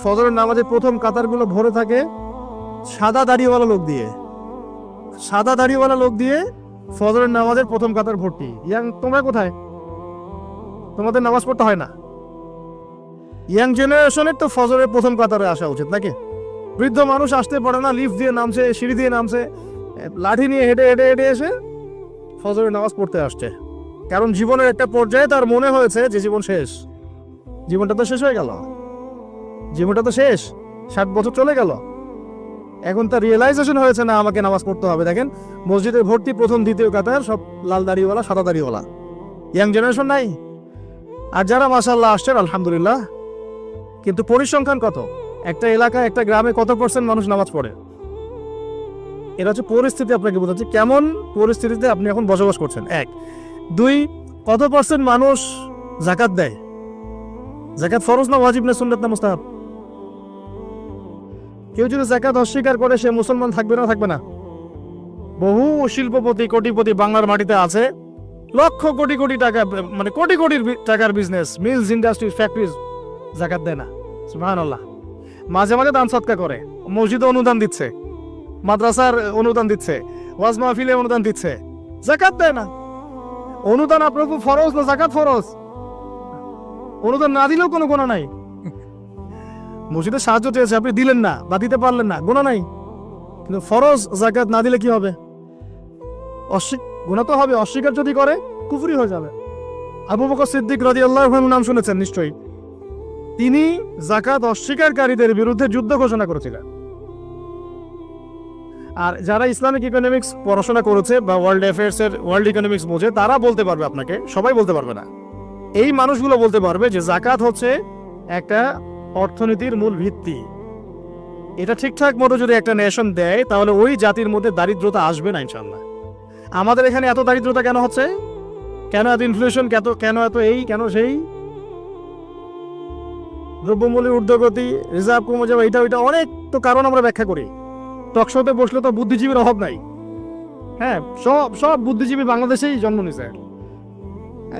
ফজরের নামাজের প্রথম কাতারগুলো ভরে থাকে সাদা দাড়িওয়ালা লোক দিয়ে। সাদা দাড়িওয়ালা লোক দিয়ে ফজরের নামাজের প্রথম কাতার ভর্তি। তোমরা কোথায়? তোমাদের নামাজ পড়তে হয় না? ইয়াং জেনারেশনের তো ফজরের প্রথম কাতারে আসা উচিত নাকি? বৃদ্ধ মানুষ আসতে পারে না, লিফট দিয়ে নামছে, সিঁড়ি দিয়ে নামছে, লাঠি নিয়ে হেঁটে হেঁটে হেঁটে এসে ফজরের নামাজ পড়তে আসছে। কারণ জীবনের একটা পর্যায়ে তার মনে হয়েছে যে জীবন শেষ, জীবনটা তো শেষ হয়ে গেল, জীবনটা তো শেষ, 60 বছর চলে গেল। এখন তার রিয়েলাইজেশন হয়েছে না আমাকে নামাজ পড়তে হবে। দেখেন মসজিদের ভর্তি প্রথম দ্বিতীয় কাতার সব লাল দাড়িওয়ালা সাদা দাড়িওয়ালা, ইয়াং জেনারেশন নাই। আর যারা মাশাআল্লাহ আসছেন আলহামদুলিল্লাহ, কিন্তু পরিসংখ্যান কত? একটা এলাকায় একটা গ্রামে কত % মানুষ নামাজ পড়ে? এটা হচ্ছে পরিস্থিতি, আপনাকে বোঝাচ্ছে কেমন পরিস্থিতিতে আপনি এখন বসবাস করছেন। 1 2 কত % মানুষ যাকাত দেয়? যাকাত ফরজ না ওয়াজিব না সুন্নাত না মুস্তাহাব? কেউ যদি যাকাত অস্বীকার করে সে মুসলমান থাকবে না থাকবে না? বহু শিল্পপতি কোটিপতি বাংলার মাটিতে আছে, লক্ষ কোটি কোটি টাকা, মানে কোটি কোটি টাকার বিজনেস, মিলস, ইন্ডাস্ট্রিজ, ফ্যাক্টরিজ, যাকাত দেয় না। সুবহানাল্লাহ। মাঝে মাঝে দান সদকা করে, মসজিদে অনুদান দিচ্ছে, মাদ্রাসার অনুদান দিচ্ছে, ওয়াজ মাহফিলে অনুদান দিচ্ছে, যাকাত দেয় না। অনুদান আপনার খুব ফরজ না যাকাত ফরজ? অনুদান না দিলেও কোনো গুনাহ নাই। মসজিদে সাহায্য চেয়েছে, আপনি দিলেন না বা দিতে পারলেন না, গুনাহ নাই। কিন্তু ফরজ যাকাত না দিলে কি হবে? গুনাহ তো হবে। অস্বীকার যদি করে কুফরি হয়ে যাবে। আবু বকর সিদ্দিক রাদিয়াল্লাহু আনহু নাম শুনেছেন নিশ্চয়ই। তিনি যাকাত অস্বীকারীদের বিরুদ্ধে যুদ্ধ ঘোষণা করেছিলেন। আর যারা ইসলামিক ইকোনমিক্স পড়াশোনা করেছে বা ওয়ার্ল্ড অ্যাফেয়ার্স এর ওয়ার্ল্ড ইকোনমিক্স বোঝে, তারা বলতে পারবে আপনাকে, সবাই বলতে পারবে না। এই মানুষগুলো বলতে পারবে যে যাকাত হচ্ছে একটা অর্থনীতির মূল ভিত্তি। এটা ঠিকঠাক মতো যদি একটা নেশন দেয় তাহলে ওই জাতির মধ্যে দারিদ্রতা আসবে না ইনশাআল্লাহ। আমাদের এখানে এত দারিদ্রতা কেন হচ্ছে? কেন এত ইনফ্লেশন? কেন এত এই, কেন সেই? দ্রব্যমূল্যের ঊর্ধ্বগতি, রিজার্ভ কমে যাওয়া, এটা ওইটা অনেক তো কারণ আমরা ব্যাখ্যা করি। টকশোতে বসলে তো বুদ্ধিজীবীর অভাব নাই। হ্যাঁ, সব বুদ্ধিজীবী বাংলাদেশেই জন্ম নিছে।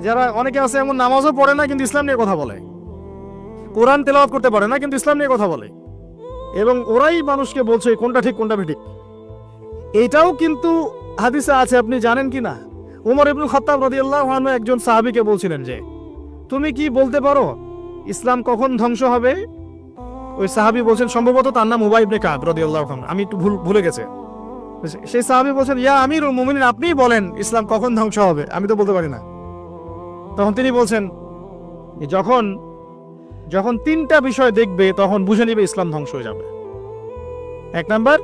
যারা অনেকে আছে এমন নামাজও পড়ে না কিন্তু ইসলাম নিয়ে কথা বলে, কোরআন তেলাওয়াত করতে পারে না কিন্তু ইসলাম নিয়ে কথা বলে, এবং ওরাই মানুষকে বলছে কোনটা ঠিক কোনটা বেঠিক। এইটাও কিন্তু হাদিসে আছে, আপনি জানেন কি না? উমর ইবনুল খাত্তাব রাদিয়াল্লাহু আনহু একজন সাহাবীকে বলছিলেন যে তুমি কি বলতে পারো ইসলাম কখন ধ্বংস হবে? ওই সাহাবী বলছেন, সম্ভবত তার নাম উবাই ইবনে কাব রাদিয়াল্লাহু আনহু, আমি একটু ভুলে গেছে। সেই সাহাবী বলছেন, ইয়া আমিরুল মুমিনিন, আপনিই বলেন ইসলাম কখন ধ্বংস হবে, আমি তো বলতে পারি না। তখন তিনি বলছেন, যখন 3টা বিষয় দেখবে তখন বুঝে নিবে ইসলাম ধ্বংস হয়ে যাবে। 1 নাম্বার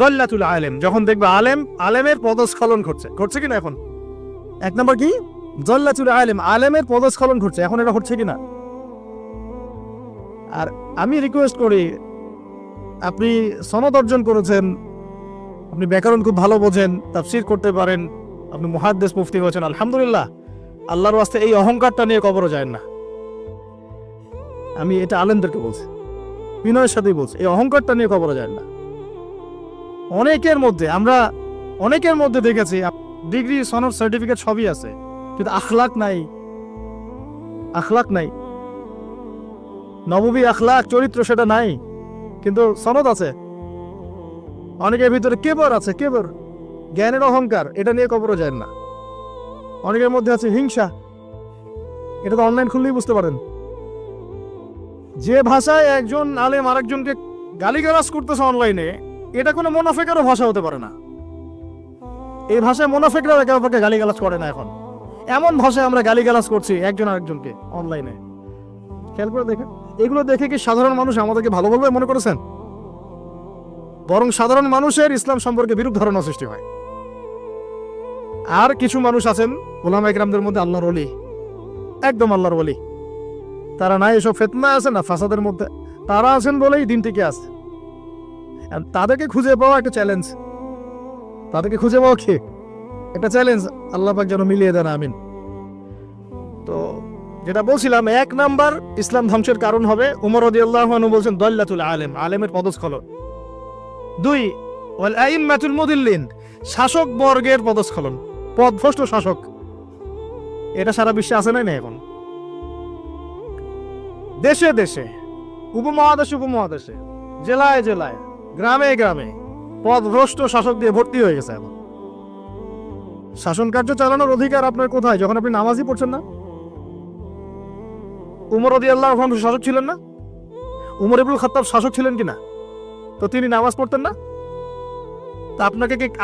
দল্লাতুল আলেম, যখন দেখবে আলেমের পদস্খলন ঘটছে কিনা এখন। 1 নাম্বার কি? দল্লাতুল আলেম, আলেমের পদস্খলন ঘটছে, এখন এটা হচ্ছে কিনা। আর আমি রিকোয়েস্ট করি, আপনি সনদ অর্জন করেছেন, আপনি ব্যাকরণ খুব ভালো বোঝেন, তাফসীর করতে পারেন, আপনি মুহাদ্দিস মুফতি হয়েছেন, আলহামদুলিল্লাহ। আল্লাহর ওয়াস্তে এই অহংকারটা নিয়ে কবরে যায় না। আমি এটা আলেমদেরকে বলছি, বিনয়ের সাথেই বলছি, এই অহংকারটা নিয়ে কবরে যায় না। অনেকের মধ্যে দেখেছি ডিগ্রি, সনদ, সার্টিফিকেট সবই আছে, কিন্তু আখলাক নাই, নববী আখলাক, চরিত্র সেটা নাই, কিন্তু সনদ আছে। অনেকের ভিতরে কেবর আছে, জ্ঞানের অহংকার, এটা নিয়ে কবরে যায় না। অনেকের মধ্যে আছে হিংসা, এটা তো অনলাইন খুললেই বুঝতে পারেন। যে ভাষায় একজন আলেম আরেকজনকে গালিগালাজ করতেছে অনলাইনে, এটা কোনো মুনাফিকেরও ভাষা হতে পারে না। এই ভাষায় মুনাফিকরা একে অপরকে গালিগালাজ করে না। এখন এমন ভাষায় আমরা গালিগালাজ করছি একজন আরেকজনকে অনলাইনে। খেয়াল করে দেখেন, এগুলো দেখে কি সাধারণ মানুষ আমাদেরকে ভালো বলবে মনে করেছেন? বরং সাধারণ মানুষের ইসলাম সম্পর্কে বিরূপ ধারণা সৃষ্টি হয়। আর কিছু মানুষ আছেন উলামা ইকরামদের মধ্যে আল্লাহর ওলি, একদম আল্লাহর ওলি, তারা নাই এসব ফিতনা আছে না ফাসাদের মধ্যে, তারা আছেন বলেই দিন টিকে আছে। তাদেরকে খুঁজে পাওয়া একটা চ্যালেঞ্জ, কি একটা চ্যালেঞ্জ। আল্লাহ পাক যেন মিলিয়ে দেন, আমিন। তো যেটা বলছিলাম, 1 নাম্বার ইসলাম ধ্বংসের কারণ হবে, উমর রাদিয়াল্লাহু আনহু বলছেন, দল্লাতুল আলেম, আলেমের পদস্খলন। 2 ওয়াল আইম্মাতুল মুদিল্লিন, শাসক বর্গের পদস্খলন, পদভ্রষ্ট শাসক। এটা সারা বিশ্বে আছে না এখন। দেশে দেশে, উপমহাদেশে উপমহাদেশে, জেলায় জেলায়, গ্রামে গ্রামে পথভ্রষ্ট শাসক দিয়ে ভর্তি হয়ে গেছে এখন। শাসন কার্য চালানোর অধিকার আপনার কোথায় যখন আপনি নামাজই পড়ছেন না? উমর রাদিয়াল্লাহু আনহু শাসক ছিলেন না? উমর ইবনুল খাত্তাব শাসক ছিলেন কিনা? তো তিনি নামাজ পড়তেন না? তা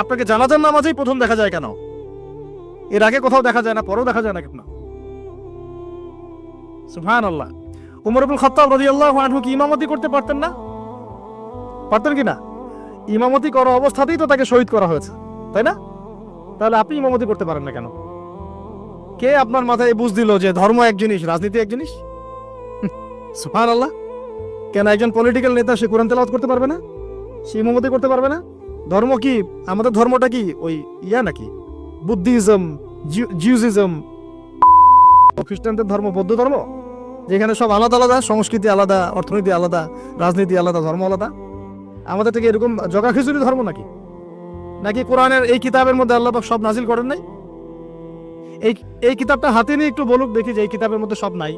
আপনাকে জানাজার নামাজেই প্রথম দেখা যায় কেন? এর আগে কোথাও দেখা যায় না, পরেও দেখা যায় না কেন? সুবহানাল্লাহ। উমর ইবনুল খাত্তাব রাদিয়াল্লাহু আনহু কি ইমামতি করতে পারতেন না? পারতেন কিনা? ইমামতি করা অবস্থাতেই তো তাকে শহীদ করা হয়েছে, তাই না? তাহলে আপনি ইমামতি করতে পারেন না কেন? কে আপনার মাথায় বুঝ দিল যে ধর্ম এক জিনিস, রাজনীতি এক জিনিস? সুবহানাল্লাহ। কেন একজন পলিটিক্যাল নেতা সে কোরআন তেলাওয়াত করতে পারবে না? সে ইমামতি করতে পারবে না? ধর্ম কি? আমাদের ধর্মটা কি ওই নাকি বুদ্ধিজম, জিউজিজম, খ্রিস্টানদের ধর্ম, বৌদ্ধ ধর্ম, যেখানে সব আলাদা আলাদা, সংস্কৃতি আলাদা, অর্থনীতি আলাদা, রাজনীতি আলাদা, ধর্ম আলাদা? আমাদের থেকে এরকম জগা খিচুড়ি ধর্ম নাকি? নাকি কোরআনের এই কিতাবের মধ্যে আল্লাহ পাক সব নাজিল করেন নাই? এই কিতাবটা হাতে নিয়ে একটু বলুক দেখি যে এই কিতাবের মধ্যে সব নাই।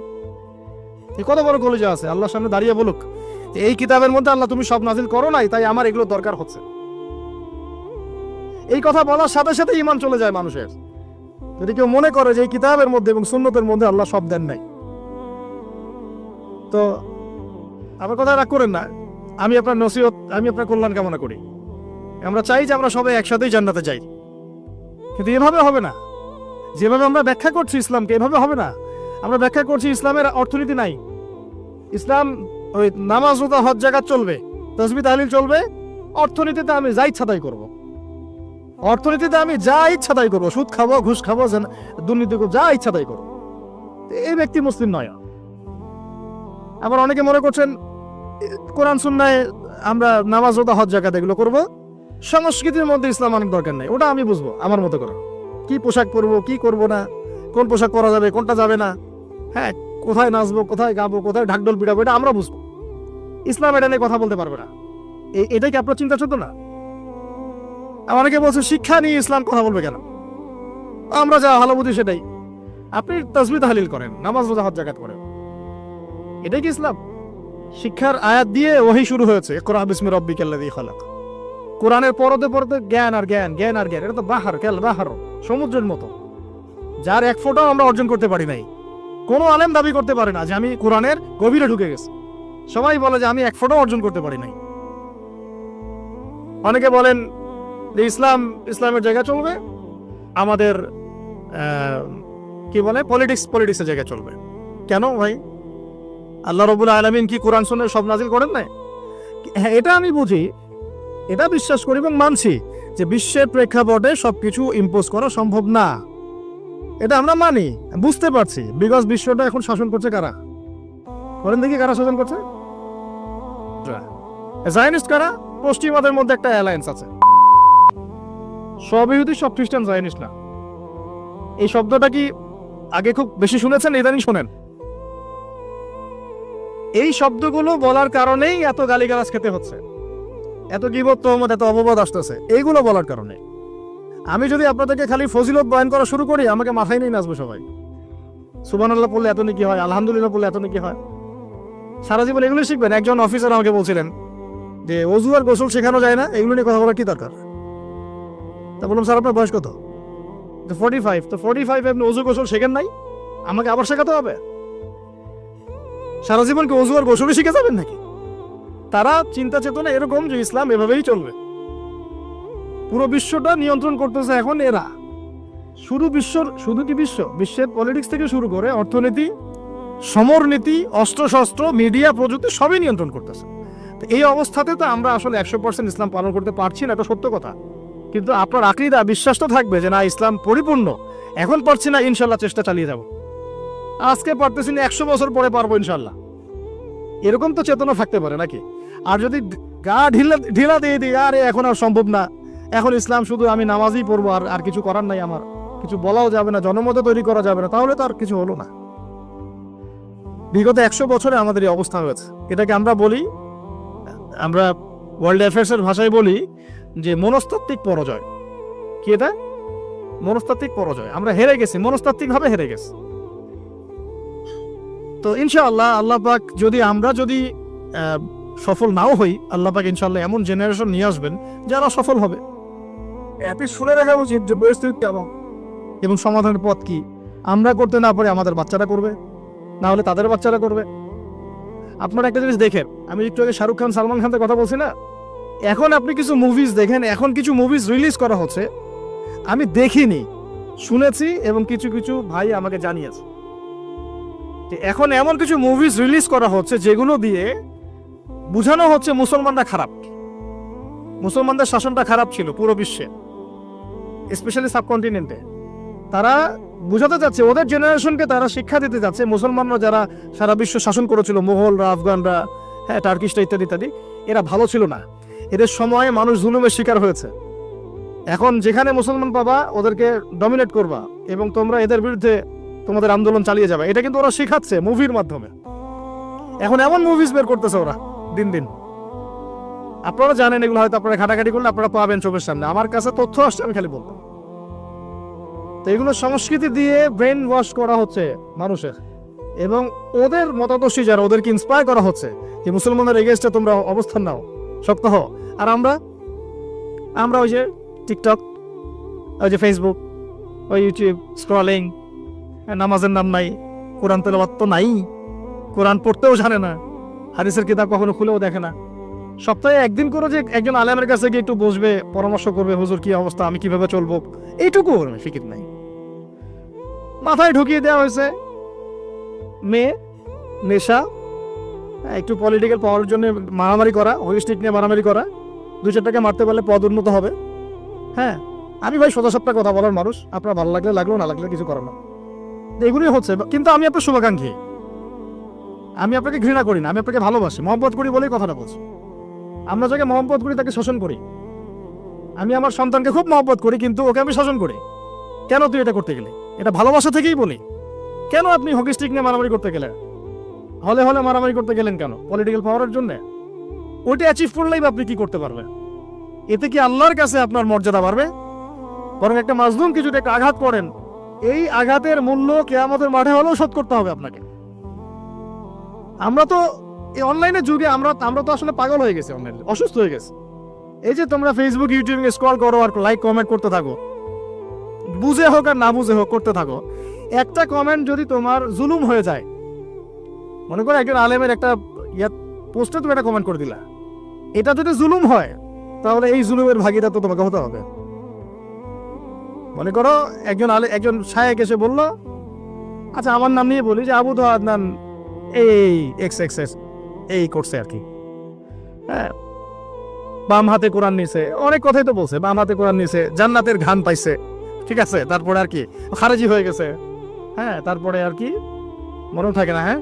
কত বড় কলেজা আছে, আল্লাহর সামনে দাঁড়িয়ে বলুক যে এই কিতাবের মধ্যে আল্লাহ তুমি সব নাজিল করো নাই, তাই আমার এগুলো দরকার হচ্ছে। এই কথা বলার সাথে সাথে ঈমান চলে যায় মানুষের, যদি কেউ মনে করে যে এই কিতাবের মধ্যে এবং সুন্নতের মধ্যে আল্লাহ সব দেন নাই। তো আমার কথা রাগ করেন না, আমি আপনার নসিহত, আমি আপনার কল্যাণ কামনা করি। আমরা চাই যে আমরা সবাই একসাথেই জান্নাতে যাই, কিন্তু এভাবে হবে না। যেভাবে আমরা ব্যাখ্যা করছি ইসলামকে, এভাবে হবে না। আমরা ব্যাখ্যা করছি ইসলামের অর্থনীতি নাই, ইসলাম ওই নামাজ রোজা হজ জাকাত চলবে, তাসবিহ তাহলিল চলবে, অর্থনীতিতে আমি যা ইচ্ছা তাই করবো, অর্থনীতিতে আমি যা ইচ্ছা তাই করবো, সুদ খাবো, ঘুষ খাবো, দুর্নীতি করবো, যা ইচ্ছা তাই করবো। এই ব্যক্তি মুসলিম নয়। আবার অনেকে মনে করছেন কোরআন সুন্নায় আমরা নামাজ রোজা হজ জাকাত এগুলো করবো, সংস্কৃতির মধ্যে ইসলাম অনেক দরকার নেই, ওটা আমি বুঝবো আমার মতো করে। কি পোশাক পরবো, কি করবো না, কোন পোশাক পরা যাবে, কোনটা যাবে না, হ্যাঁ, কোথায় নাচবো, কোথায় গাবো, কোথায় ঢাকঢোল পিটাবো, এটা আমরা বুঝবো। ইসলাম এটা নিয়ে কথা বলতে পারবে না। এটাই কি আপনার চিন্তা ছিল না? অনেকে বলছে শিক্ষা নিয়ে ইসলাম কথা বলবে কেন? আমরা যা ভালো বুঝি সেটাই। আপনি তাসবিহ তাহলিল করেন, নামাজ রোজা হজ জাকাত করেন, এটাই কি ইসলাম? শিক্ষার আয়াত দিয়ে ওহী শুরু হয়েছে, ইকরা বিসমি রাব্বিকাল্লাযী খালাক। কোরআনের পরতে পরতে জ্ঞান আর জ্ঞান, জ্ঞান আর জ্ঞান, এটা তো বাহার কাল বাহার, সমুদ্রের মতো, যার এক ফোঁটাও আমরা অর্জন করতে পারি নাই। কোনো আলেম দাবি করতে পারে না যে আমি কোরআনের গভীরে ঢুকে গেছি। সবাই বলে যে আমি এক ফোঁটাও অর্জন করতে পারি নাই। অনেকে বলেন যে ইসলামের জায়গা চলবে, আমাদের কি বলে পলিটিক্সের জায়গা চলবে। কেন ভাই? আল্লাহ রাব্বুল আলামিন কি কোরআন সুন্নাহ সব নাজিল করেন নাই? হ্যাঁ, এটা আমি বুঝি, এটা বিশ্বাস করি এবং মানছি যে বিশ্বের প্রেক্ষাপটে সবকিছু ইম্পোজ করা সম্ভব না, এটা আমরা মানি, বুঝতে পারছি। বিকজ বিশ্বটা এখন শাসন করছে কারা? বলেন দেখি, কারা শাসন করছে? জায়নিস্ট কারা? পশ্চিমাদের মধ্যে একটা অ্যালায়েন্স আছে, সব ইহুদি সব খ্রিস্টান, জায়নিস্ট না। এই শব্দটা কি আগে খুব বেশি শুনেছেন, ইদানিং শোনেন? এই শব্দগুলো বলার কারণেই এত গালিগালাজ খেতে হচ্ছে, এত গীবত, তহমত, এত অপবাদ আসতেছে, এইগুলো বলার কারণে। আমি যদি আপনাদেরকে খালি ফজিলত বয়ান করা শুরু করি, আমাকে মাথায় নিয়ে নাচবো সবাই। সুবহানাল্লাহ পড়লে এত নাকি হয়, আলহামদুলিল্লাহ পড়লে এত নাকি হয়, সারা জীবন এগুলো শিখবেন। একজন অফিসার আমাকে বলছিলেন যে ওযু আর গোসল শেখানো যায় না, এগুলো নিয়ে কথা বলার কি দরকার? তা বললাম, স্যার আপনার বয়স কত? 45। তো 45 আপনি ওযু গোসল শেখেন নাই, আমাকে আবার শেখাতে হবে? সারা জীবন কি ওযু আর গোসলই শিখে যাবেন নাকি? তারা চিন্তা চেতনা এরকম যে ইসলাম এভাবেই চলবে, পুরো বিশ্বটা নিয়ন্ত্রণ করতেছে এখন এরা। শুধু কি বিশ্বের পলিটিক্স থেকে শুরু করে অর্থনীতি, সমরনীতি, অস্ত্রশস্ত্র, মিডিয়া, প্রযুক্তি সবই নিয়ন্ত্রণ করতেছে। এই অবস্থাতে তো আমরা আসলে 100% ইসলাম পালন করতে পারছি না, এটা সত্য কথা। কিন্তু আপনার আকীদা, বিশ্বাস তো থাকবে যে না, ইসলাম পরিপূর্ণ। এখন পারছি না, ইনশাল্লাহ চেষ্টা চালিয়ে যাব। আজকে পারতেছি না, 100 বছর পরে পারবো ইনশাল্লাহ। এরকম তো চেতনা থাকতে পারে নাকি? আর যদি গা ঢিলা দিয়ে দিই, আরে এখন আর সম্ভব না, এখন ইসলাম শুধু আমি নামাজই পড়বো, আর কিছু করার নাই, আমার কিছু বলাও যাবে না, জনমত তৈরি করা যাবে না, তাহলে তো আর কিছু হলো না। বিগত 100 বছরে আমাদের এই অবস্থা হয়েছে। এটাকে আমরা বলি, আমরা ওয়ার্ল্ড অ্যাফেয়ার্সের ভাষায় বলি যে মনস্তাত্ত্বিক পরাজয়। কি এটা? মনস্তাত্ত্বিক পরাজয়। আমরা হেরে গেছি, মনস্তাত্ত্বিক ভাবে হেরে গেছি। তো তো ইনশাআল্লাহ আল্লাহ পাক আমরা যদি সফল নাও হই, আল্লাহ পাক ইনশাআল্লাহ এমন জেনারেশন নিয়ে আসবেন যারা সফল হবে। আপনি শুনে রাখা উচিত যে পরিস্থিতি কেমন এবং সমাধানের পথ কি। আমরা করতে না পারে আমাদের বাচ্চারা করবে, না হলে তাদের বাচ্চারা করবে। আপনারা একটা জিনিস দেখেন, আমি একটু আগে শাহরুখ খান সালমান খানের কথা বলছি না, এখন আপনি কিছু মুভিজ দেখেন, এখন কিছু মুভিজ রিলিজ করা হচ্ছে, আমি দেখিনি, শুনেছি এবং কিছু কিছু ভাই আমাকে জানিয়েছে যে এখন এমন কিছু মুভিজ রিলিজ করা হচ্ছে যেগুলো দিয়ে বোঝানো হচ্ছে মুসলমানরা খারাপ, মুসলমানদের শাসনটা খারাপ ছিল পুরো বিশ্বে, স্পেশালি সাবকন্টিনেন্টে। তারা বুঝাতে যাচ্ছে, ওদের জেনারেশনকে তারা শিক্ষা দিতে যাচ্ছে মুসলমানরা যারা সারা বিশ্ব শাসন করেছিল, মোগলরা, আফগানরা, হ্যাঁ টার্কিশরা ইত্যাদি ইত্যাদি, এরা ভালো ছিল না, এদের সময়ে মানুষ জুলুমের শিকার হয়েছে। এখন যেখানে মুসলমান পাবা ওদেরকে ডমিনেট করবা এবং তোমরা এদের বিরুদ্ধে তোমাদের আন্দোলন চালিয়ে যাবে। এটা কিন্তু ওরা শেখাচ্ছে মুভির মাধ্যমে। এখন এমন মুভিজ বের করতেছে ওরা দিন দিন, আপনারা জানেন এগুলো, হয়তো আপনারা ঘাটাঘাটি করলে আপনারা পাবেন চোখের সামনে। আমার কাছে তথ্য আসছে, আমি খালি বলবো। তো এগুলো সংস্কৃতি দিয়ে ব্রেন ওয়াশ করা হচ্ছে মানুষের, এবং ওদের মতাদর্শী যারা, ওদেরকে ইন্সপায়ার করা হচ্ছে যে মুসলমানদের এগেইনস্টে তোমরা অবস্থান নাও, শক্ত হও। আর আমরা ওই যে টিকটক, ওই যে ফেসবুক, ওই ইউটিউব স্ক্রলিং, নামাজের নাম নাই, কোরআন তেলাওয়াত তো নাই, কোরআন পড়তেও জানে না, হাদিসের কিতাব কখনো খুলেও দেখে না। সপ্তাহে একদিন করে যে একজন আলেমের কাছে গিয়ে একটু বসবে, পরামর্শ করবে, হুজুর কি অবস্থা, আমি কিভাবে চলবো, এইটুকু ফিকির নাই। মাথায় ঢুকিয়ে দেওয়া হয়েছে মেয়ে, নেশা, একটু পলিটিক্যাল পাওয়ার জন্য মারামারি করা, হলিস্টিক নিয়ে মারামারি করা, 2-4 টাকা মারতে পারলে পদ উন্নত হবে। হ্যাঁ, আমি ভাই সোজা সাপটা কথা বলার মানুষ, আপনার ভালো লাগলে লাগলো, না লাগলে কিছু করার না, এগুলোই হচ্ছে। কিন্তু আমি আপনার শুভাকাঙ্ক্ষী, আমি আপনাকে ঘৃণা করি না, আমি আপনাকে ভালোবাসি, মহব্বত করি বলেই কথাটা বলছি। আমরা যাকে মহব্বত করি তাকে শাসন করি। আমি আমার সন্তানকে খুব মহব্বত করি, কিন্তু ওকে আমি শাসন করি। কেন তুই এটা করতে গেলে? এটা ভালোবাসা থেকেই বলি। কেন আপনি হকি স্টিক নিয়ে মারামারি করতে গেলেন? হলে হলে মারামারি করতে গেলেন কেন? পলিটিক্যাল পাওয়ারের জন্য? ওইটা অ্যাচিভ করলেই আপনি কি করতে পারবেন? এতে কি আল্লাহর কাছে আপনার মর্যাদা বাড়বে? বরং একটা মাজলুমকে যদি একটা আঘাত করেন, এই আঘাতের মূল্য কিয়ামতের মাঠে হলেও শোধ করতে হবে আপনাকে। আমরা তো এই অনলাইনের যুগে আমরা তো আসলে পাগল হয়ে গেছি, অনলাইনে অসুস্থ হয়ে গেছে। এই যে তোমরা ফেসবুক, ইউটিউব স্ক্রল করো আর লাইক কমেন্ট করতে থাকো, বুঝে হোক আর না বুঝে হোক করতে থাকো। একটা কমেন্ট যদি তোমার জুলুম হয়ে যায়, মনে করো একজন আলেমের একটা পোস্টে তুমি একটা কমেন্ট করে দিলা, এটা যদি জুলুম হয় তাহলে এই জুলুমের ভাগীদার তো তোমাকে হতে হবে। মনে করো একজন শায়েখ এসে বলল, আচ্ছা আমার নাম নিয়ে বলি যে আবু তো আদনান এই এক্স এই করছে আর কি, হ্যাঁ, বাম হাতে কোরআন নিছে, অনেক কথাই তো বলছে, বাম হাতে কোরআন নিছে, জান্নাতের ঘ্রাণ পাইছে, ঠিক আছে, তারপরে আর কি খারেজি হয়ে গেছে, হ্যাঁ, তারপরে আর কি মনে থাকে না, হ্যাঁ,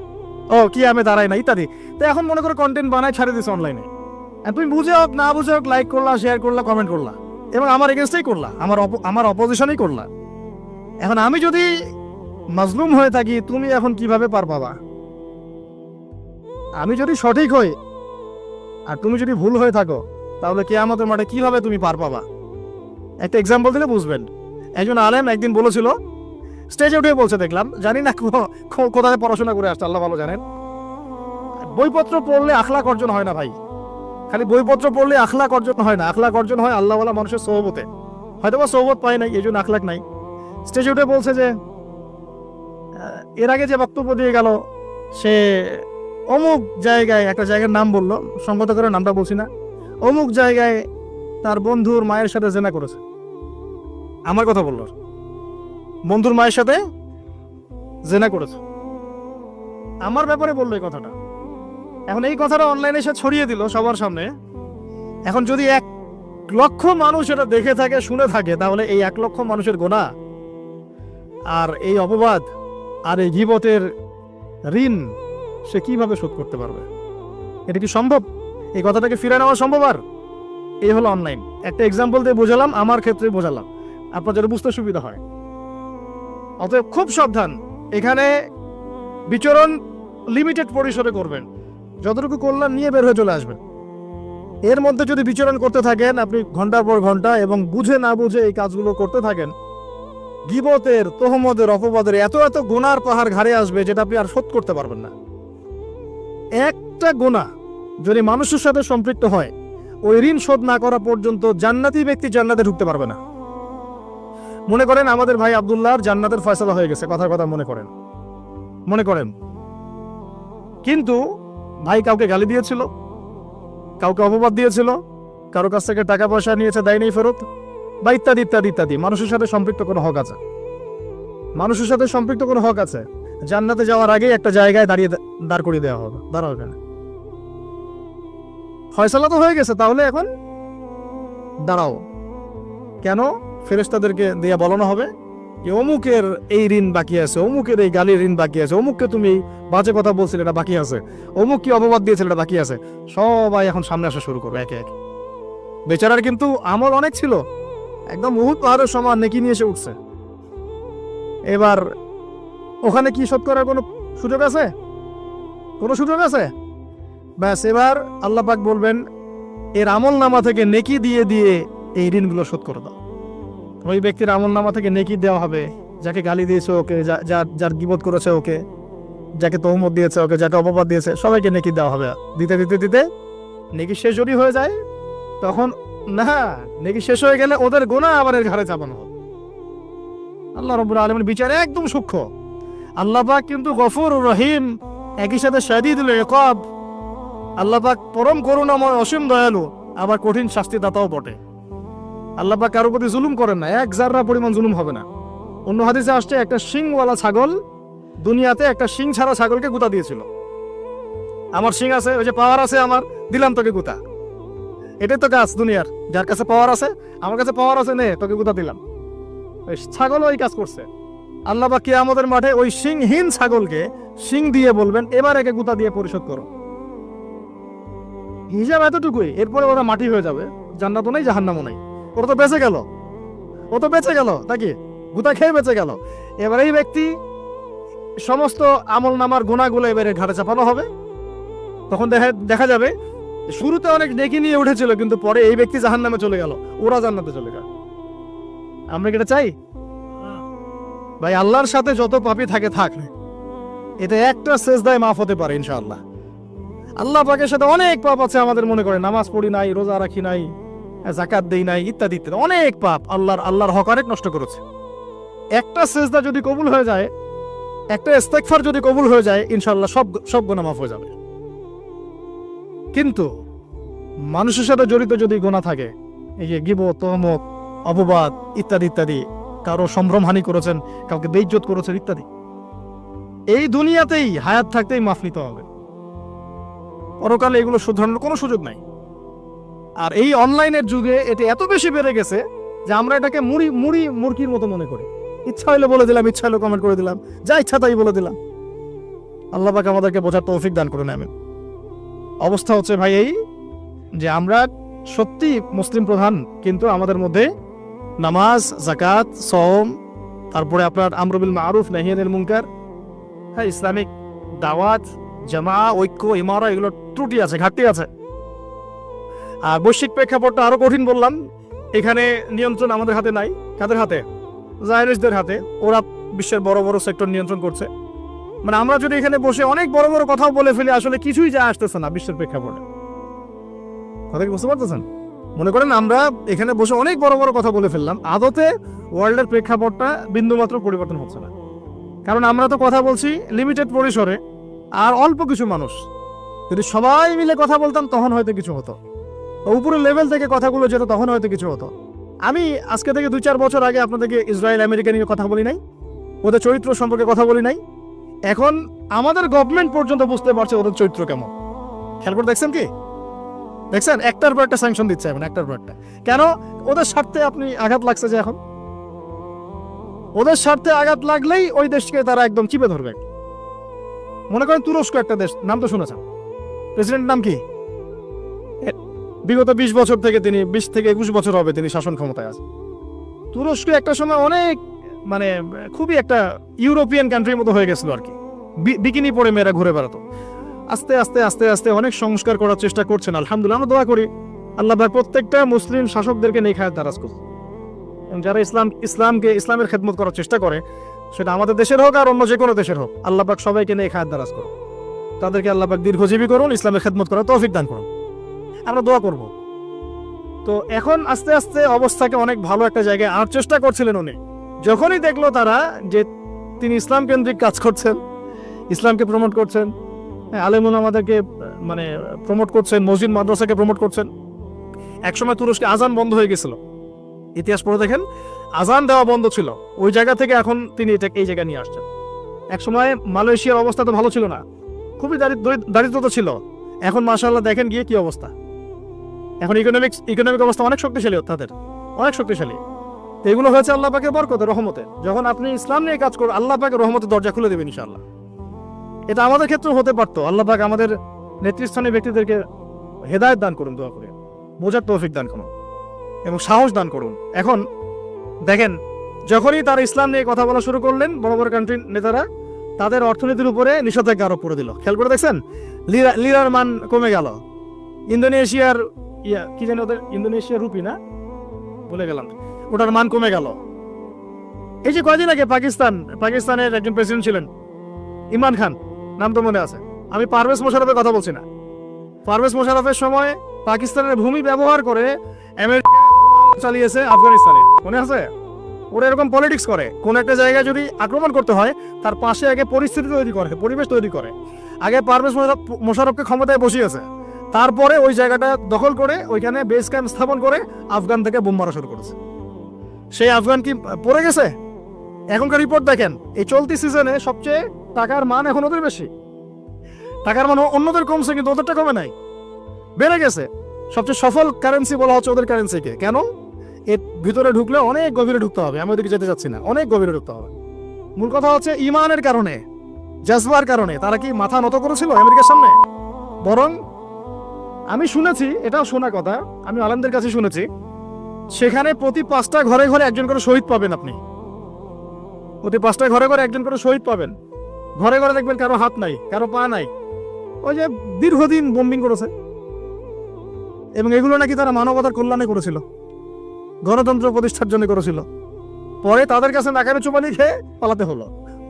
ও কি আমি দাঁড়াই না ইত্যাদি। তো এখন মনে করো কন্টেন্ট বানায় ছাড়ে দিছে অনলাইনে, তুমি বুঝে হোক না বুঝে হোক লাইক করলা, শেয়ার করলা, কমেন্ট করলা, এবং আমার এগেনস্টেই করলা, আমার অপোজিশনই করলা। এখন আমি যদি মাজলুম হয়ে থাকি, তুমি এখন কিভাবে পার পাবা? আমি যদি সঠিক হই আর তুমি যদি ভুল হয়ে থাকো, তাহলে কিয়ামতের মাঠে কিভাবে তুমি পার পাবা? একটা এক্সাম্পল দিলে বুঝবেন। একজন আলেম একদিন বলেছিল, স্টেজে উঠে বলছে, দেখলাম, জানি না কোথায় পড়াশোনা করে আসছে, আল্লাহ ভালো জানেন, বইপত্র পড়লে আখলাক অর্জন হয় না ভাই। খালি বইপত্র পড়লে আখলাক অর্জন হয় না, আখলাক অর্জন হয় আল্লাহওয়ালা মানুষের সোহবতে। হয়তো বা সোহবত পায় নাই, এই জন্য আখলাক নাই। স্টেজে উঠে বলছে যে এর আগে যে বক্তব্য দিয়ে গেল, সে অমুক জায়গায়, একটা জায়গার নাম বললো, সংগত করে নামটা বলছি না, অমুক জায়গায় তার বন্ধুর মায়ের সাথে জেনা করেছে। আমার কথা বললো, বন্ধুর মায়ের সাথে জেনা করেছে, আমার ব্যাপারে বললো এই কথাটা। এখন এই কথাটা অনলাইনে সে ছড়িয়ে দিল সবার সামনে। এখন যদি 1 লক্ষ মানুষ এটা দেখে থাকে, শুনে থাকে, তাহলে এই 1 লক্ষ মানুষের গুনাহ আর এই অপবাদ আর এই গীবতের ঋণ সে কিভাবে শোধ করতে পারবে? এটা কি সম্ভব? এই কথাটাকে ফিরে নেওয়া সম্ভব? আর এই হলো অনলাইন। একটা এক্সাম্পল দিয়ে বোঝালাম, আমার ক্ষেত্রে বোঝালাম, আপনার যেন বুঝতে সুবিধা হয়। অতএব খুব সাবধান, এখানে বিচরণ লিমিটেড পরিসরে করবেন, যতটুকু করলাম নিয়ে বের হয়ে চলে আসবেন। এর মধ্যে যদি বিচরণ করতে থাকেন আপনি ঘন্টার পর ঘন্টা, এবং বুঝে না বুঝে এই কাজগুলো করতে থাকেন, গীবতের, তোহমতের, অপবাদের এত এত গুনার পাহাড় ঘাড়ে আসবে যেটা আপনি আর শোধ করতে পারবেন না। একটা গুনাহ যদি মানুষের সাথে সম্পৃক্ত হয়, ওই ঋণ শোধ না করা পর্যন্ত জান্নাতি ব্যক্তি জান্নাতে ঢুকতে পারবে না। মনে করেন আমাদের ভাই আব্দুল্লাহর জান্নাতের ফয়সালা হয়ে গেছে, কথার কথা মনে করেন, কিন্তু ভাই কাউকে গালি দিয়েছিল, কাউকে অপবাদ দিয়েছিল, কারো কাছ থেকে টাকা পয়সা নিয়েছে, দেয়নি ফেরত, বা ইত্যাদি ইত্যাদি ইত্যাদি। মানুষের সাথে সম্পৃক্ত কোনো হক আছে, মানুষের সাথে সম্পৃক্ত কোনো হক আছে। জান্নাতে যাওয়ার আগে একটা জায়গায় দাঁড় করিয়ে দেওয়া হবে, দাঁড়াও এখানে, ফয়সালা তো হয়ে গেছে, তাহলে এখন দাঁড়াও। কেন? ফেরেশতাদেরকে দিয়ে বলানো হবে যে অমুকের এই ঋণ বাকি আছে, অমুকের এই গালির ঋণ বাকি আছে, অমুককে তুমি বাজে কথা বলছিলে এটা বাকি আছে, অমুক কি অপবাদ দিয়েছিল এটা বাকি আছে। সবাই এখন সামনে আসা শুরু করবে একে একে। বেচারার কিন্তু আমল অনেক ছিল, একদম উহুদ পাহাড়ের সমান নেকি নিয়ে এসে উঠছে। এবার ওখানে কি শোধ করার কোনো সুযোগ আছে? কোনো সুযোগ আছে? ব্যাস, এবার আল্লাহ পাক বলবেন এর আমল নামা থেকে নেকি দিয়ে দিয়ে এই ঋণগুলো শোধ করে দাও। ওই ব্যক্তির আমল নামা থেকে নেকি দেওয়া হবে, যাকে গালি দিয়েছে ওকে, যার গীবত করেছে ওকে, যাকে তহমত দিয়েছে ওকে, যাকে অপবাদ দিয়েছে সবাইকে নেকি দেওয়া হবে। দিতে দিতে দিতে নেকি শেষ যদি হয়ে যায়, তখন না, নেকি শেষ হয়ে গেলে ওদের গুনাহ আবার এর ঘাড়ে চাপানো হবে। আল্লাহ রাব্বুল আলামিনের বিচার একদম সূক্ষ্ম। আল্লাহ পাক কিন্তু গফুর রহিম, একই সাথে শাদীদুল ইকাব। আল্লাহ পাক পরম করুণাময়, অসীম দয়ালু, আবার কঠিন শাস্তিদাতাও বটে। আল্লাহ পাক কারো প্রতি জুলুম করেন না, এক জাররা পরিমাণ জুলুম হবে না। অন্য হাদিসে আসছে একটা শিংওয়ালা ছাগল দুনিয়াতে একটা শিং ছাড়া ছাগলকে গুতা দিয়েছিল। আমার শিং আছে, ওই যে পাওয়ার আছে আমার, দিলাম তোকে গুতা। এটাই তো কাজ দুনিয়ার, যার কাছে পাওয়ার আছে, আমার কাছে পাওয়ার আছে, নে তোকে গুতা দিলাম। ওই ছাগল ওই কাজ করছে। আল্লাহ পাক কিয়ামতের মাঠে ওই শিংহীন ছাগলকে শিং দিয়ে বলবেন এবার একে গুতা দিয়ে পরিশোধ করো। হিসাব এতটুকুই, এরপরে ওরা মাটি হয়ে যাবে, জান্নাতও নাই জাহান্নামও নাই। ওরা তো বেঁচে গেল, ও তো বেঁচে গেল, নাকি গুতা খেয়ে বেঁচে গেল। এবার এই ব্যক্তি সমস্ত আমল নামার গুণাগুলো এবারে ঘাড়ে চাপানো হবে। তখন দেখা যাবে শুরুতে অনেক নেকি নিয়ে উঠেছিল, কিন্তু পরে এই ব্যক্তি জাহান্নামে চলে গেল, ওরা জান্নাতে চলে গেল। আমরা কি এটা চাই? ভাই আল্লাহর সাথে যত পাপী থাকে থাক, এটা একটা সেজদায় মাফ হতে পারে ইনশাআল্লাহ। আল্লাহ পাকের সাথে অনেক পাপ আছে আমাদের, মনে করে নামাজ পড়ি নাই, রোজা রাখি নাই, যাকাত দেই নাই, ইত্যাদি ইত্যাদি, অনেক পাপ আল্লাহর হক অনেক নষ্ট করেছে। একটা সেজদা যদি কবুল হয়ে যায়, একটা ইস্তেগফার যদি কবুল হয়ে যায়, ইনশাআল্লাহ সব গুনাহ মাফ হয়ে যাবে। কিন্তু মানুষের সাথে জড়িত যদি গুনাহ থাকে, এই যে গীবত, তহমত, অপবাদ ইত্যাদি ইত্যাদি, কারো সম্ভ্রমহানি করেছেন, কাউকে বেইজ্জত করেছেন ইত্যাদি, এই দুনিয়াতেই হায়াত থাকতেই মাফ নিতে হবে। পরকালে এগুলো শুধরানোর কোনো সুযোগ নাই। আর এই অনলাইনের যুগে এটা এত বেশি বেড়ে গেছে যে আমরা এটাকে মুরগির মতো মনে করি। ইচ্ছা হইলে বলে দিলাম, ইচ্ছা হইলে কমেন্ট করে দিলাম, যা ইচ্ছা তাই বলে দিলাম। আল্লাহ পাক আমাদেরকে বোঝার তৌফিক দান করে নেবেন। অবস্থা হচ্ছে ভাই এই যে আমরা সত্যি মুসলিম প্রধান, কিন্তু আমাদের মধ্যে নামাজ, যাকাত, সওম, তারপরে আপনার আমর বিল মারুফ নাহি আনিল মুনকার, হ্যাঁ, ইসলামিক দাওয়াত, জামা, ঐক্য, ইমারা, এগুলো ত্রুটি আছে, ঘাটতি আছে। আর বৈশ্বিক প্রেক্ষাপটটা আরো কঠিন বললাম। এখানে নিয়ন্ত্রণ আমাদের হাতে নাই। কাদের হাতে? জায়নিস্টদের হাতে। ওরা বিশ্বের বড় বড় সেক্টর নিয়ন্ত্রণ করছে। মানে আমরা যদি এখানে বসে অনেক বড় বড় কথাও বলে ফেলি, আসলে কিছুই যায় আসতেছে না বিশ্বের প্রেক্ষাপটে। কথা কি বুঝতে পারতেছেন? মনে করেন আমরা এখানে বসে অনেক বড় বড় কথা বলে ফেললাম, আদতে ওয়ার্ল্ডের প্রেক্ষাপটটা বিন্দুমাত্র পরিবর্তন হচ্ছে না। কারণ আমরা তো কথা বলছি লিমিটেড পরিসরে, আর অল্প কিছু মানুষ। যদি সবাই মিলে কথা বলতাম তখন হয়তো কিছু হতো, উপরের লেভেল থেকে কথাগুলো যেত তখন হয়তো কিছু হতো। আমি আজকে থেকে 2-4 বছর আগে আপনাদেরকে ইসরায়েল আমেরিকা নিয়ে কথা বলি নাই, ওদের চরিত্র সম্পর্কে কথা বলি নাই। এখন আমাদের গভর্নমেন্ট পর্যন্ত বুঝতে পারছে ওদের চরিত্র কেমন। খেয়াল করে দেখছেন কি? দেখছেন একটার পর একটা স্যাংশন দিচ্ছে এখন, একটার পর একটা। কেন? ওদের স্বার্থে আপনি আঘাত লাগছে যে এখন ওদের স্বার্থে আঘাত লাগলেই ওই দেশকে তারা একদম চিপে ধরবে। মনে করেন তুরস্ক একটা দেশ, নাম তো শুনেছেন, প্রেসিডেন্ট নাম কি? বিগত 20 বছর থেকে তিনি 20 থেকে 21 বছর হবে তিনি শাসন ক্ষমতায় আছে। তুরস্ক একটা সময় অনেক মানে খুবই একটা ইউরোপিয়ান কান্ট্রির মতো হয়ে গেছিল আর কি। বিকিনি পরে মেয়েরা ঘুরে বেড়াতো। আস্তে আস্তে আস্তে আস্তে অনেক সংস্কার করার চেষ্টা করছেন। আলহামদুলিল্লাহ, আমরা দোয়া করি আল্লাহ প্রত্যেকটা মুসলিম শাসকদেরকে নেখায়াত দারাজ করুন। যারা ইসলামের খেদমত করার চেষ্টা করে, সেটা আমাদের দেশের হোক আর অন্য যে কোনো দেশের হোক, আল্লাহ পাক সবাইকে নিয়ে খায়ের দারাজ করুন। তাদেরকে আল্লাহ পাক দীর্ঘজীবী করুন, ইসলামের খেদমত করার তৌফিক দান করুন। আমরা দোয়া করব। তো এখন আস্তে আস্তে অবস্থাকে অনেক ভালো একটা জায়গায় আনার চেষ্টা করছিলেন উনি। যখনই দেখলো তারা যে তিনি ইসলাম কেন্দ্রিক কাজ করছেন, ইসলামকে প্রমোট করছেন, আলেমুল আমাদেরকে মানে প্রমোট করছেন, মসজিদ মাদ্রাসাকে প্রমোট করছেন। একসময় তুরস্কে আজান বন্ধ হয়ে গেছিল, ইতিহাস পড়ে দেখেন, আজান দেওয়া বন্ধ ছিল। ওই জায়গা থেকে এখন তিনি এই জায়গায় নিয়ে আসছেন। একসময় মালয়েশিয়ার অবস্থা তো ভালো ছিল না, খুবই দারিদ্রতা ছিল। এখন মাশাআল্লাহ দেখেন গিয়ে কি অবস্থা। এখন ইকোনমিক অবস্থা অনেক শক্তিশালী, তাদের অনেক শক্তিশালী। তো এগুলো হয়েছে আল্লাহ পাকের বরকতে, রহমতে। যখন আপনি ইসলাম নিয়ে কাজ করবেন, আল্লাহ পাকের রহমতের দরজা খুলে দেবেন ইনশাআল্লাহ। এটা আমাদের ক্ষেত্রে হতে পারতো। আল্লাহ পাক আমাদের নেতৃস্থানীয় ব্যক্তিদেরকে হেদায়েত দান করুন, দোয়া করে বোঝার তৌফিক দান করুন এবং সাহস দান করুন। এখন দেখেন, যখনই তারা ইসলাম নিয়ে কথা বলা শুরু করলেন, বড় বড় কান্ট্রির নেতারা তাদের অর্থনীতির উপরে নিষেধাজ্ঞা আরোপ করে দিল। খেয়াল করে দেখছেন, লিরার মান কমে গেল। ইন্দোনেশিয়ার কি জানি ওদের, ইন্দোনেশিয়ার রুপি ভুলে গেলাম, ওটার মান কমে গেল। এই যে কয়দিন আগে পাকিস্তানের একজন প্রেসিডেন্ট ছিলেন, ইমরান খান, নাম তো মনে আছে। আমি পারভেজ মোশাররফের কথা বলছি না। পারভেজ মোশাররফের সময় পাকিস্তানের ভূমি ব্যবহার করে আমেরিকা চালিয়েছে আফগানিস্তানে, মনে আছে? ওরা এরকম পলিটিক্স করে, কোন একটা জায়গায় যদি আক্রমণ করতে হয় তার পাশে আগে পরিস্থিতি তৈরি করে, পরিবেশ তৈরি করে। আগে পারভেজ মোশাররফকে ক্ষমতায় বসিয়েছে, তারপরে ওই জায়গাটা দখল করে ওইখানে বেস ক্যাম্প স্থাপন করে আফগান থেকে বোম মারা শুরু করেছে। সেই আফগান কি পড়ে গেছে? এখনকার রিপোর্ট দেখেন, এই চলতি সিজনে সবচেয়ে টাকার মান এখন ওদের বেশি। টাকার মান অন্যদের কমছে, কিন্তু ওদেরটা কমে নাই, বেড়ে গেছে। সবচেয়ে সফল কারেন্সি বলা হচ্ছে ওদের কারেন্সিকে। কেন? এর ভিতরে ঢুকলে অনেক গভীরে ঢুকতে হবে, আমি ওদিকে যেতে চাচ্ছি না, অনেক গভীরে ঢুকতে হবে। মূল কথা হচ্ছে ইমানের কারণে, জাজবার কারণে তারা কি মাথা নত করেছিল আমেরিকার সামনে? বরং আমি শুনেছি, এটাও শোনা কথা, আমি আলেমদের কাছে শুনেছি, সেখানে প্রতি 5টা ঘরে ঘরে একজন করে শহীদ পাবেন। আপনি প্রতি 5টা ঘরে ঘরে একজন করে শহীদ পাবেন। ঘরে ঘরে দেখবেন কারো হাত নাই, কারো পা নাই। ওই যে দীর্ঘদিন বোম্বিং করেছে, এবং এগুলো নাকি তারা মানবতার কল্যাণে করেছিল, গণতন্ত্র প্রতিষ্ঠার জন্য করেছিল। পরে তাদের কাছে নাকারে চুপানি খেয়ে পালাতে হলো।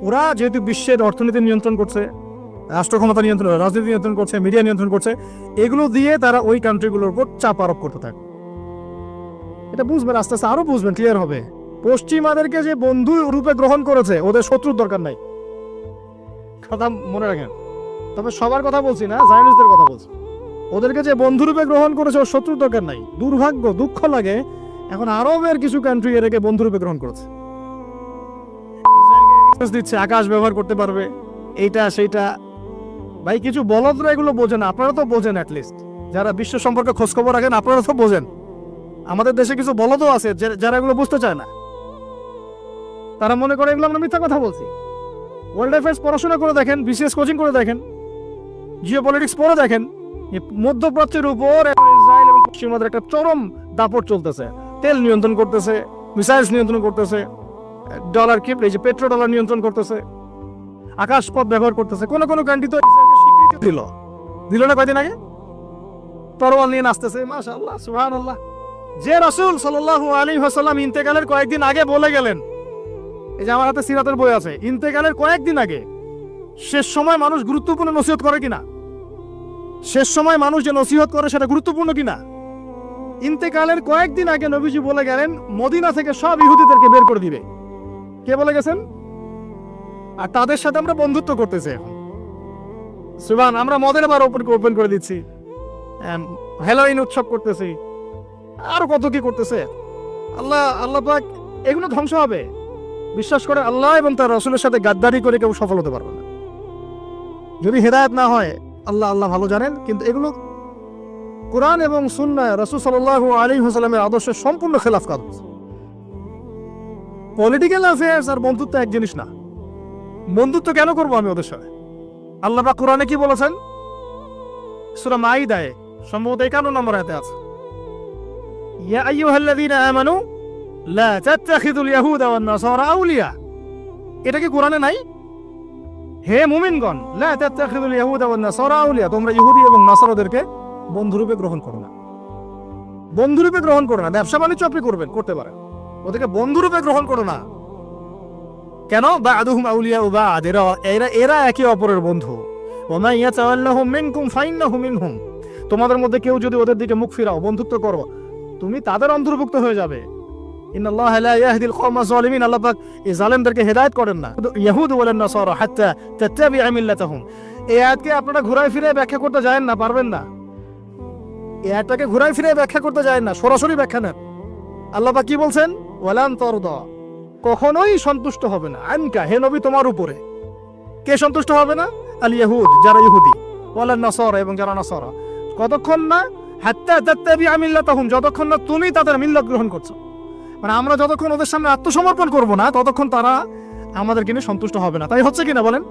ওরা যেহেতু বিশ্বের অর্থনীতি নিয়ন্ত্রণ করছে, রাষ্ট্র ক্ষমতা নিয়ন্ত্রণ, রাজনীতি নিয়ন্ত্রণ করছে, মিডিয়া নিয়ন্ত্রণ করছে, এগুলো দিয়ে তারা ওই কান্ট্রিগুলোর উপর চাপ আরোপ করতে থাকে। এটা বুঝবেন, আস্তে আস্তে আরো বুঝবেন, ক্লিয়ার হবে। পশ্চিমাদেরকে যে বন্ধু রূপে গ্রহণ করেছে, ওদের শত্রুর দরকার নাই, কথা মনে রাখেন। তবে সবার কথা বলছি না, জায়নিস্টদের কথা বলছি। ওদেরকে যে বন্ধু রূপে গ্রহণ করেছে, ওর শত্রুর দরকার নাই। দুর্ভাগ্য, দুঃখ লাগে, এখন আরবের কিছু কান্ট্রি এটাকে বন্ধু রূপে গ্রহণ করেছে। দিচ্ছে আকাশ ব্যবহার করতে পারবে, এইটা সেইটা। ভাই কিছু বলদরা এগুলো বোঝেন, আপনারা তো বোঝেন, অ্যাটলিস্ট যারা বিশ্ব সম্পর্কে খোঁজখবর রাখেন আপনারা তো বোঝেন। আমাদের দেশে কিছু বলদও আছে যারা এগুলো বুঝতে চায় না। তারা মনে করে এগুলো আমরা মিথ্যা কথা বলছি। ওয়ার্ল্ড অ্যাফেয়ার্স পড়াশোনা করে দেখেন, বিসিএস কোচিং করে দেখেন, জিও পলিটিক্স পড়ে দেখেন, মধ্যপ্রাচ্যের উপর ইসরায়েল এবং পশ্চিমাদের একটা চরম দাপট চলতেছে। তেল নিয়ন্ত্রণ করতেছে, মিসাইলস নিয়ন্ত্রণ করতেছে, ডলার কি এই যে পেট্রো ডলার নিয়ন্ত্রণ করতেছে, আকাশপথ ব্যবহার করতেছে। কোন কোন কান্ট্রি তো ইসরায়েলকে স্বীকৃতি দিল না কয়দিন আগে, তরোয়াল নিয়ে নাচতেছে। মাশাআল্লাহ, সুবহানাল্লাহ। যে রাসূল সাল্লাল্লাহু আলাইহি ওয়াসাল্লাম ইন্তেকালের কয়েকদিন আগে বলে গেলেন, এই যে আমার হাতে সিরাতের বই আছে, ইন্তেকালের কয়েকদিন আগে। শেষ সময় মানুষ গুরুত্বপূর্ণ নসিহত করে কিনা? শেষ সময় মানুষ যে নসিহত করে সেটা গুরুত্বপূর্ণ কিনা? ইন্তেকালের কয়েকদিন আগে নবীজি বলে গেলেন মদিনা থেকে সব ইহুদিদেরকে বের করে দিবে। কে বলে গেছেন? আর তাদের সাথে আমরা বন্ধুত্ব করতেছি এখন। সুবহান, আমরা মদের বার ওপেন করে দিচ্ছি, হ্যালোইন উৎসব করতেছি, আর কত কি করতেছে। আল্লাহ পাক এগুলো ধ্বংস হবে। বিশ্বাস করে আল্লাহ এবং তার রাসূলের সাথে গাদ্দারি করে কেউ সফল হতে পারবে না। যদি হেদায়েত না হয়, আল্লাহ ভালো জানেন। কিন্তু এগুলো কোরআন এবং সুন্নাহ, রাসূল সাল্লাল্লাহু আলাইহি ওয়াসাল্লামের আদর্শের সম্পূর্ণ খেলাফ কাজ। পলিটিক্যাল অ্যাফেয়ার্স আর বন্ধুত্ব এক জিনিস না। বন্ধুত্ব কেন করবো আমি ওদের সাথে? আল্লাহ পাক কোরআনে কি বলেছেন? সূরা মাইদায় সম্ভবত 51 নম্বর আয়াতে আছে, ইয়া আইয়ুহাল্লাযীনা আমানু লা তাত্তাখিযুল ইয়াহুদা ওয়ান নাসারা আউলিয়া। এটা কি কোরআনে নাই? হে মুমিনগণ, লা তাত্তাখিযুল ইয়াহুদা ওয়ান নাসারা আউলিয়া, তোমরা ইহুদি এবং নাসারাদেরকে বন্ধুরূপে গ্রহণ করো না। বন্ধুরূপে গ্রহণ করো না। ব্যবসা বাণিজ্য আপনি করবেন, করতে পারেন, ওদেরকে বন্ধুরূপে গ্রহণ করো না। কেন? বা'দুহুম আউলিয়াউ বা'দ, এরা একে অপরের বন্ধু। ওয়া মান ইয়াতাওয়াল্লাহুম মিনকুম ফাইন্নাহু মিনহুম, তোমাদের মধ্যে কেউ যদি ওদের দিকে মুখ ফিরাও, বন্ধুত্ব করো, তুমি তাদের অন্তর্ভুক্ত হয়ে যাবে। ইন্নাল্লাহা লা ইয়াহদিল কওমা যালিমিন, আল্লাহ পাক এই জালেমদেরকে হেদায়েত করেন না। ইহুদ ওয়াল নাসারা হাত্তা তাত্তাবি'a মিল্লাতাহুম, এই আয়াতকে আপনারা ঘুরায় ফিরে ব্যাখ্যা করতে যায়েন না, পারবেন না। এই আয়াতটাকে ঘুরায় ফিরে ব্যাখ্যা করতে যায়েন না, সরাসরি ব্যাখ্যা নেন। আল্লাহ পাক কি বলছেন? ওয়ালান তারদা, কখনোই সন্তুষ্ট হবে না, আনকা, হে নবী তোমার উপরে। কে সন্তুষ্ট হবে না? আল ইয়াহুদ, যারা ইহুদি, ওয়ালান নাসারা, এবং যারা নাসারা। কতক্ষণ না? হাত্তা তাত্তাবি'a মিল্লাতাহুম, যতক্ষণ না তুমি তাদের মিল্লাত গ্রহণ করছো। মানে আমরা যতক্ষণ ওদের সামনে আত্মসমর্পণ করব না, ততক্ষণ তারা আমাদেরকে নিয়ে সন্তুষ্ট হবে না। তাই হচ্ছে কিনা বলেন?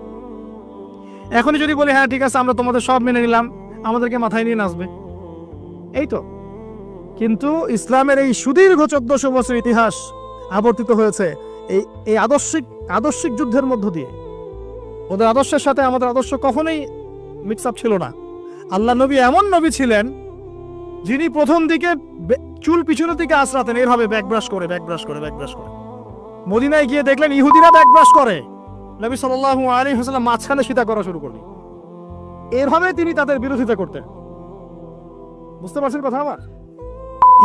এখনই যদি বলি হ্যাঁ ঠিক আছে আমরা তোমাদের সব মেনে নিলাম, আমাদেরকে মাথায় নিয়ে নাচবে, এই তো। কিন্তু ইসলামের এই সুদীর্ঘ 1400 বছর ইতিহাস আবর্তিত হয়েছে এই আদর্শিক যুদ্ধের মধ্য দিয়ে। ওদের আদর্শের সাথে আমাদের আদর্শ কখনোই মিক্স আপ ছিল না। আল্লাহ নবী এমন নবী ছিলেন যিনি প্রথম দিকে চুল পিছনের দিকে আঁচড়াতেন, এভাবে ব্যাকব্রাশ করে। মদিনায় গিয়ে দেখলেন ইহুদিরা ব্যাকব্রাশ করে, নবী সাল্লাল্লাহু আলাইহি ওয়াসাল্লাম মাঝখানে সীতা করা শুরু করলেন। এভাবে তিনি তাদের বিরোধিতা করতেন। বুঝতে পারছেন কথা আমার?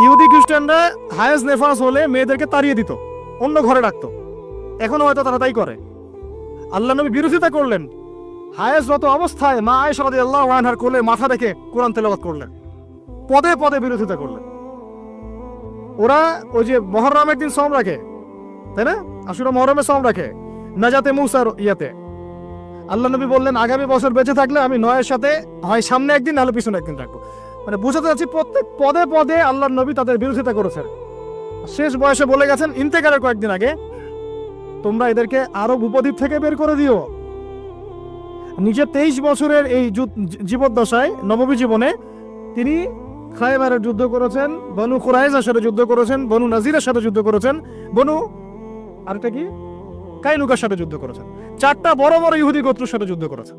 ইহুদি খ্রিস্টানরা হায়েজ নেফাস হলে মেয়েদেরকে তাড়িয়ে দিত, অন্য ঘরে রাখতো। এখনো হয়তো তারা তাই করে। আল্লাহ নবী বিরোধিতা করলেন, হায়েজরত অবস্থায় মা আয়েশা রাদিয়াল্লাহু আনহার কোলে মাথা রেখে কোরআন তেলাওয়াত করলেন, পদে পদে বিরোধিতা করলেন। ওরা ওই যে মুহররমের দিন সওম রাখে, তাই না? আশুরা মুহররমে সওম রাখে, নাজাতে মুসার ইয়াতে। আল্লাহ নবী বললেন আগামী বছর বেঁচে থাকলে আমি নয়ের সাথে হয় সামনে একদিন নাহলে পিছনে একদিন রাখবো। মানে বুঝাতে যাচ্ছি প্রত্যেক পদে পদে আল্লাহর নবী তাদের বিরোধিতা করেছেন। শেষ বয়সে বলে গেছেন ইন্তেকালের কয়েকদিন আগে, তোমরা এদেরকে আরব উপদ্বীপ থেকে বের করে দিও। নিজের 23 বছরের এই জীবদ্দশায়, নববী জীবনে তিনি খায়বারের যুদ্ধ করেছেন, বনু কুরাইজার সাথে যুদ্ধ করেছেন, বনু নাজিরের সাথে যুদ্ধ করেছেন, বনু আরেকটা কি কাইনুকার সাথে যুদ্ধ করেছেন। 4টা বড় বড় ইহুদি গোত্রের সাথে যুদ্ধ করেছেন।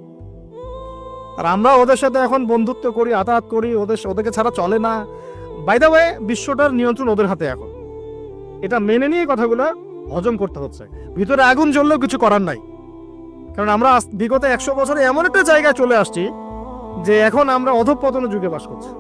আর আমরা ওদের সাথে এখন বন্ধুত্ব করি, আতাত করি, ওদেরকে ছাড়া চলে না। বাই দ্য ওয়ে, বিশ্বটার নিয়ন্ত্রণ ওদের হাতে এখন। এটা মেনে নিয়ে কথাগুলো হজম করতে হচ্ছে। ভিতরে আগুন জ্বললেও কিছু করার নাই, কারণ আমরা বিগত 100 বছরে এমন একটা জায়গায় চলে আসছি যে এখন আমরা অধঃপতনের যুগে বাস করছি।